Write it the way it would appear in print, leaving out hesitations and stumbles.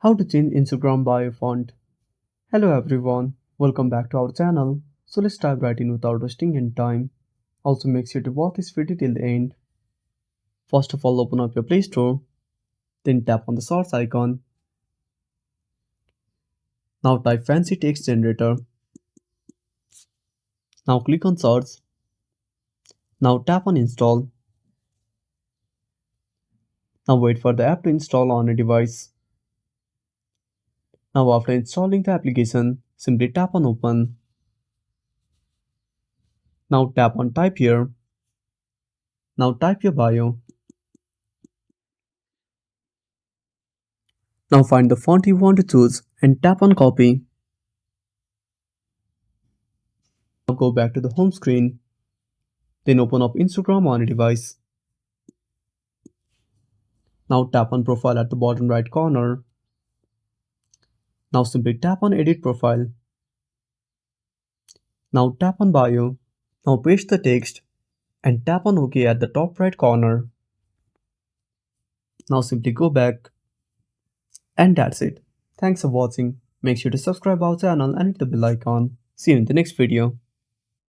How to change Instagram bio font. Hello everyone, welcome back to our channel. So let's dive right in without wasting any time. Also make sure to watch this video till the end. First of all, open up your Play Store, then tap on the source icon. Now type fancy text generator. Now click on search. Now tap on install. Now wait for the app to install on a device. Now after installing the application, simply tap on open. Now tap on type here. Now type your bio. Now find the font you want to choose and tap on copy. Now go back to the home screen. Then open up Instagram on a device. Now tap on profile at the bottom right corner. Now simply tap on edit profile. Now tap on bio. Now paste the text and tap on OK at the top right corner. Now simply go back. And that's it. Thanks for watching. Make sure to subscribe our channel and hit the bell icon. See you in the next video.